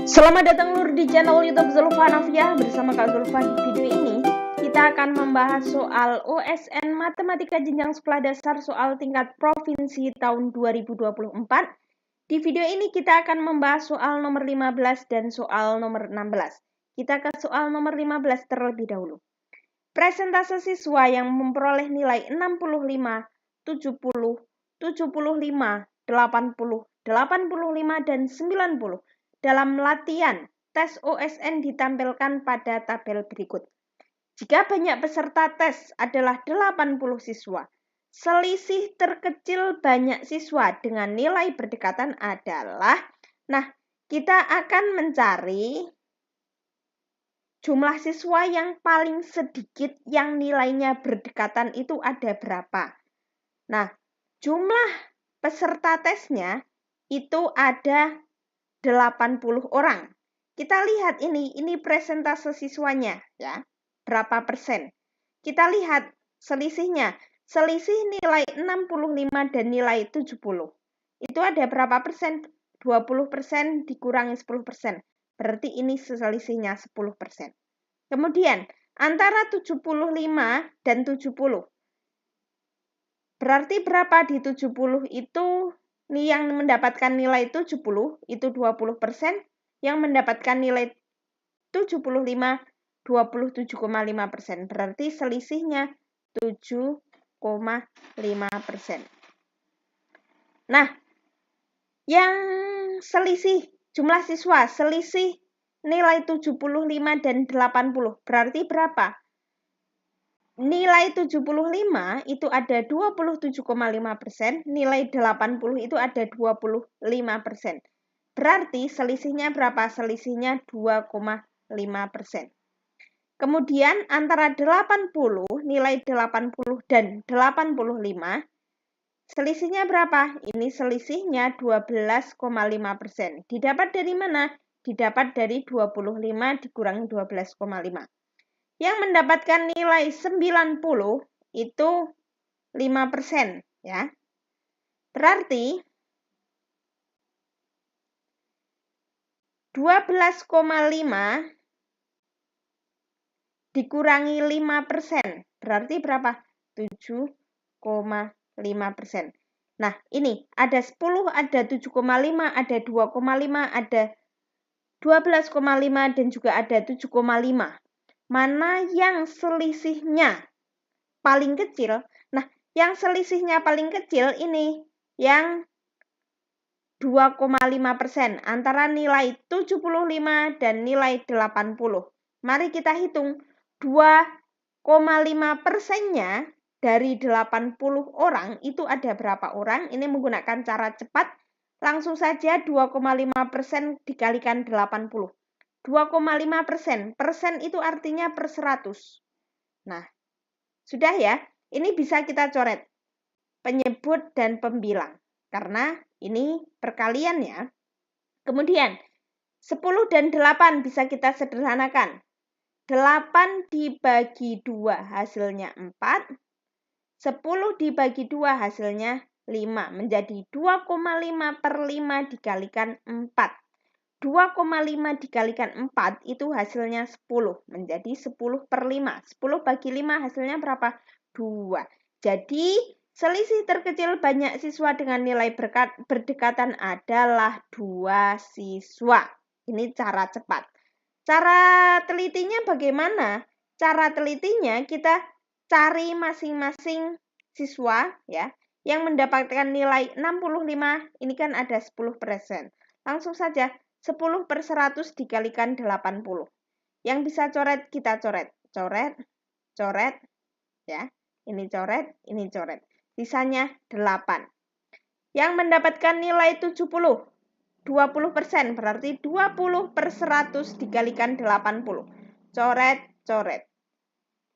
Selamat datang Lur di channel YouTube Zulfa Hanafiah. Bersama Kak Zulfa. Di video ini kita akan membahas soal OSN Matematika Jenjang Sekolah Dasar soal tingkat provinsi tahun 2024. Di video ini kita akan membahas soal nomor 15 dan soal nomor 16. Kita ke soal nomor 15 terlebih dahulu. Presentase siswa yang memperoleh nilai 65, 70, 75, 80, 85, dan 90 dalam latihan tes OSN ditampilkan pada tabel berikut. Jika banyak peserta tes adalah 80 siswa, selisih terkecil banyak siswa dengan nilai berdekatan adalah, kita akan mencari jumlah siswa yang paling sedikit yang nilainya berdekatan itu ada berapa. Jumlah peserta tesnya itu ada 80 orang. Kita lihat ini presentase siswanya ya. Berapa persen? Kita lihat selisihnya. Selisih nilai 65 dan nilai 70. Itu ada berapa persen? 20% dikurangi 10%. Berarti ini selisihnya 10%. Kemudian antara 75 dan 70. Berarti berapa di 70 itu? Yang mendapatkan nilai 70 itu 20%, yang mendapatkan nilai 75 27,5%. Berarti selisihnya 7,5%. Yang selisih jumlah siswa, selisih nilai 75 dan 80. Berarti berapa? Nilai 75 itu ada 27,5%, nilai 80 itu ada 25%. Berarti selisihnya berapa? Selisihnya 2,5%. Kemudian antara 80, nilai 80 dan 85, selisihnya berapa? Ini selisihnya 12,5%. Didapat dari mana? Didapat dari 25 dikurangi 12,5. Yang mendapatkan nilai 90 itu 5%, ya. Berarti 12,5 dikurangi 5%. Berarti berapa? 7,5%. Ini ada 10, ada 7,5, ada 2,5, ada 12,5 dan juga ada 7,5. Mana yang selisihnya paling kecil? Yang selisihnya paling kecil ini yang 2,5% antara nilai 75 dan nilai 80. Mari kita hitung 2,5%-nya dari 80 orang itu ada berapa orang? Ini menggunakan cara cepat. Langsung saja 2,5% dikalikan 80. 2,5%. Persen itu artinya per 100. Sudah ya. Ini bisa kita coret. Penyebut dan pembilang. Karena ini perkalian ya. Kemudian, 10 dan 8 bisa kita sederhanakan. 8 dibagi 2 hasilnya 4. 10 dibagi 2 hasilnya 5. Menjadi 2,5 per 5 dikalikan 4. 2,5 dikalikan 4 itu hasilnya 10. Menjadi 10 per 5. 10 bagi 5 hasilnya berapa? 2. Jadi selisih terkecil banyak siswa dengan nilai berdekatan adalah 2 siswa. Ini cara cepat. Cara telitinya bagaimana? Cara telitinya kita cari masing-masing siswa ya yang mendapatkan nilai 65. Ini kan ada 10%. Langsung saja 10 per 100 dikalikan 80. Yang bisa coret, kita coret. Coret, coret, ya. Ini coret, ini coret. Sisanya 8. Yang mendapatkan nilai 70. 20%, berarti 20 per 100 dikalikan 80. Coret, coret.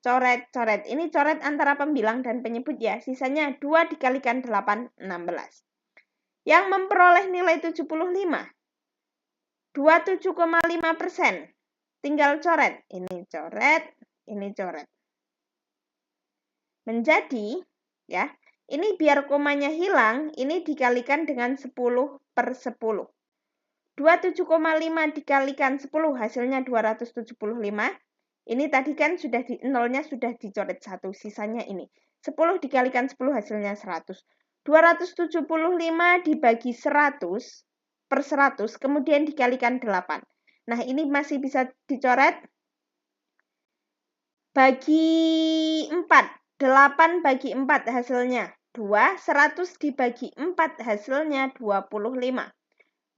Coret, coret. Ini coret antara pembilang dan penyebut ya. Sisanya 2 dikalikan 8, 16. Yang memperoleh nilai 75. 27,5%. Tinggal coret. Ini coret, ini coret. Menjadi, ya, ini biar komanya hilang, ini dikalikan dengan 10 per 10. 27,5 dikalikan 10 hasilnya 275. Ini tadi kan sudah nolnya sudah dicoret 1, sisanya ini. 10 dikalikan 10 hasilnya 100. 275 dibagi 100 per 100, kemudian dikalikan 8. Nah, ini masih bisa dicoret. Bagi 4. 8 bagi 4 hasilnya 2. 100 dibagi 4 hasilnya 25.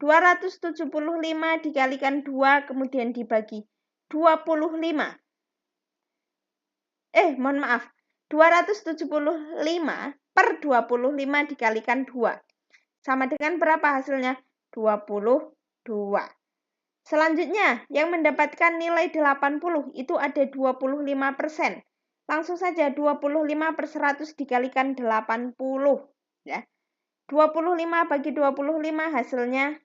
275 dikalikan 2 kemudian dibagi 25. Mohon maaf. 275 per 25 dikalikan 2. Sama dengan berapa hasilnya? 22. Selanjutnya, yang mendapatkan nilai 80 itu ada 25%. Langsung saja 25 per 100 dikalikan 80. Ya. 25 bagi 25 hasilnya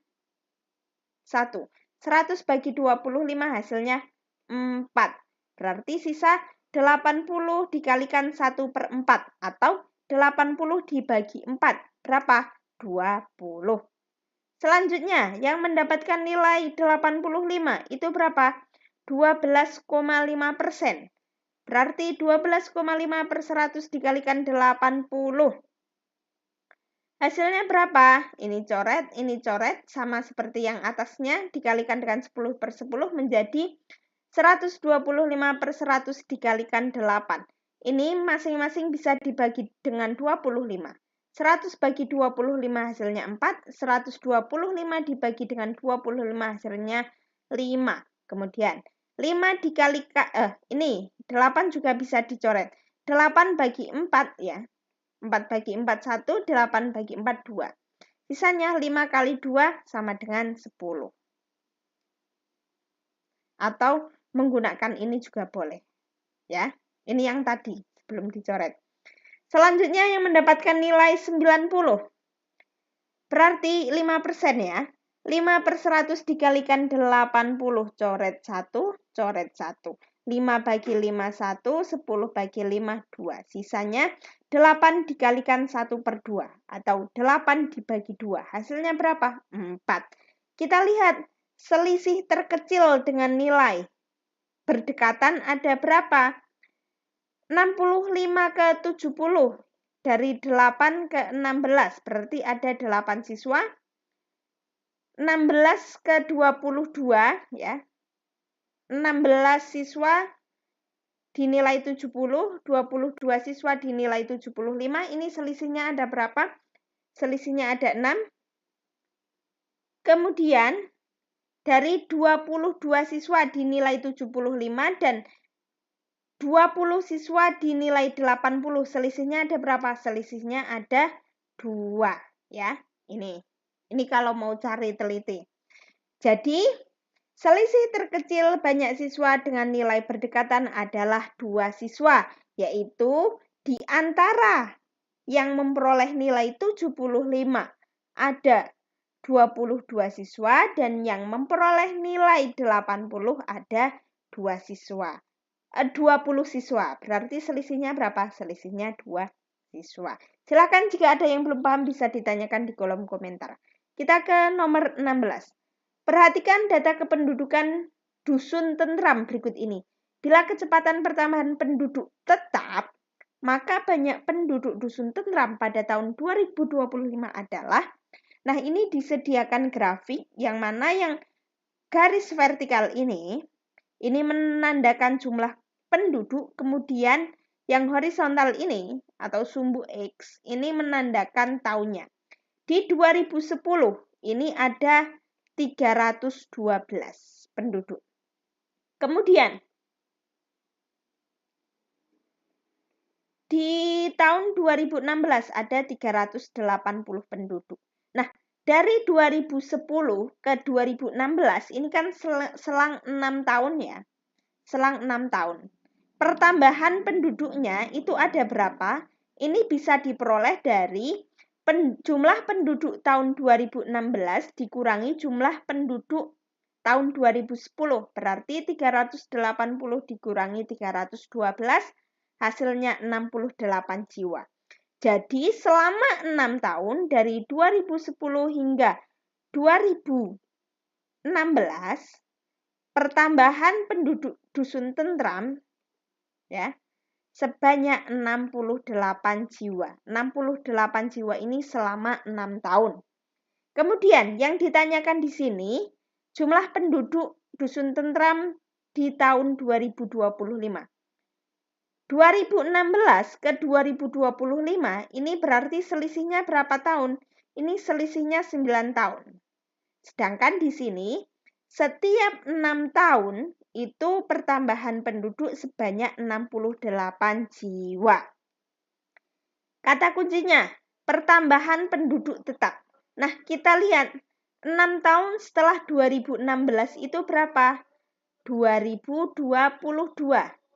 1. 100 bagi 25 hasilnya 4. Berarti sisa 80 dikalikan 1 per 4. Atau 80 dibagi 4. Berapa? 20. Selanjutnya, yang mendapatkan nilai 85 itu berapa? 12,5%. Berarti 12,5 per 100 dikalikan 80. Hasilnya berapa? Ini coret, sama seperti yang atasnya, dikalikan dengan 10 per 10 menjadi 125 per 100 dikalikan 8. Ini masing-masing bisa dibagi dengan 25. 100 bagi 25 hasilnya 4, 125 dibagi dengan 25 hasilnya 5. Kemudian 5 dikalikan, ini 8 juga bisa dicoret. 8 bagi 4 ya. 4 bagi 4 1, 8 bagi 4 2. Sisanya 5 kali 2 sama dengan 10. Atau menggunakan ini juga boleh. Ya, ini yang tadi sebelum dicoret. Selanjutnya yang mendapatkan nilai 90. Berarti 5% ya. 5 per 100 dikalikan 80. Coret 1, coret 1. 5 bagi 5, 1. 10 bagi 5, 2. Sisanya 8 dikalikan 1 per 2. Atau 8 dibagi 2. Hasilnya berapa? 4. Kita lihat selisih terkecil dengan nilai berdekatan ada berapa? 65 ke 70. Dari 8 ke 16. Berarti ada 8 siswa. 16 ke 22 ya. 16 siswa dinilai 70, 22 siswa dinilai 75. Ini selisihnya ada berapa? Selisihnya ada 6. Kemudian dari 22 siswa dinilai 75 dan 20 siswa dinilai 80. Selisihnya ada berapa? Selisihnya ada 2 ya. Ini kalau mau cari teliti. Jadi selisih terkecil banyak siswa dengan nilai berdekatan adalah 2 siswa, yaitu di antara yang memperoleh nilai 75 ada 22 siswa dan yang memperoleh nilai 80 ada 2 siswa. 20 siswa. Berarti selisihnya berapa? Selisihnya 2 siswa. Silakan jika ada yang belum paham bisa ditanyakan di kolom komentar. Kita ke nomor 16. Perhatikan data kependudukan dusun tentram berikut ini. Bila kecepatan pertambahan penduduk tetap, maka banyak penduduk dusun tentram pada tahun 2025 adalah, nah ini disediakan grafik yang mana yang garis vertikal ini menandakan jumlah penduduk, kemudian yang horizontal ini atau sumbu X ini menandakan tahunnya. Di 2010 ini ada 312 penduduk. Kemudian di tahun 2016 ada 380 penduduk. Nah, dari 2010 ke 2016 ini kan selang 6 tahun ya. Selang 6 tahun. Pertambahan penduduknya itu ada berapa? Ini bisa diperoleh dari jumlah penduduk tahun 2016 dikurangi jumlah penduduk tahun 2010. Berarti 380 dikurangi 312, hasilnya 68 jiwa. Jadi selama 6 tahun dari 2010 hingga 2016 pertambahan penduduk dusun tentram ya sebanyak 68 jiwa. 68 jiwa ini selama 6 tahun. Kemudian yang ditanyakan di sini jumlah penduduk dusun tentram di tahun 2025. 2016 ke 2025 ini berarti selisihnya berapa tahun? Ini selisihnya 9 tahun. Sedangkan di sini setiap 6 tahun itu pertambahan penduduk sebanyak 68 jiwa. Kata kuncinya, pertambahan penduduk tetap. Nah, kita lihat 6 tahun setelah 2016 itu berapa? 2022.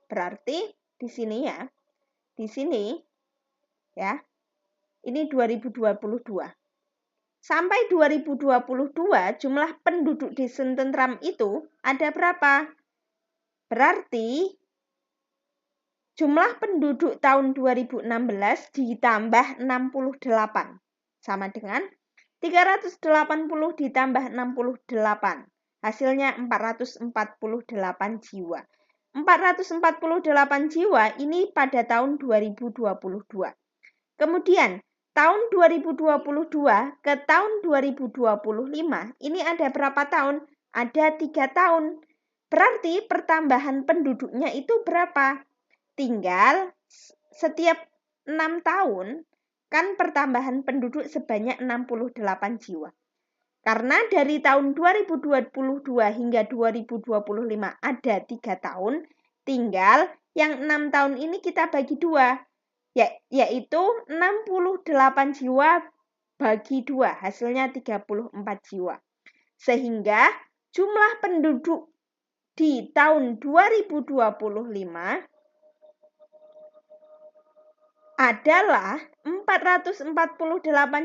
Berarti di sini ya. Di sini ya. Ini 2022. Sampai 2022 jumlah penduduk di Sententram itu ada berapa? Berarti jumlah penduduk tahun 2016 ditambah 68 sama dengan 380 ditambah 68. Hasilnya 448 jiwa. 448 jiwa ini pada tahun 2022. Kemudian tahun 2022 ke tahun 2025 ini ada berapa tahun? Ada 3 tahun. Berarti pertambahan penduduknya itu berapa? Tinggal setiap 6 tahun kan pertambahan penduduk sebanyak 68 jiwa. Karena dari tahun 2022 hingga 2025 ada 3 tahun, tinggal yang 6 tahun ini kita bagi 2. Yaitu 68 jiwa bagi 2, hasilnya 34 jiwa. Sehingga jumlah penduduk di tahun 2025 adalah 448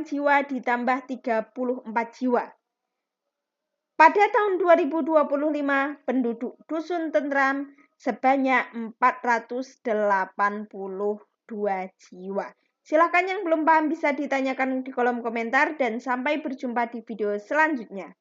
jiwa ditambah 34 jiwa. Pada tahun 2025 penduduk dusun tentram sebanyak 482 jiwa. Silakan yang belum paham bisa ditanyakan di kolom komentar dan sampai berjumpa di video selanjutnya.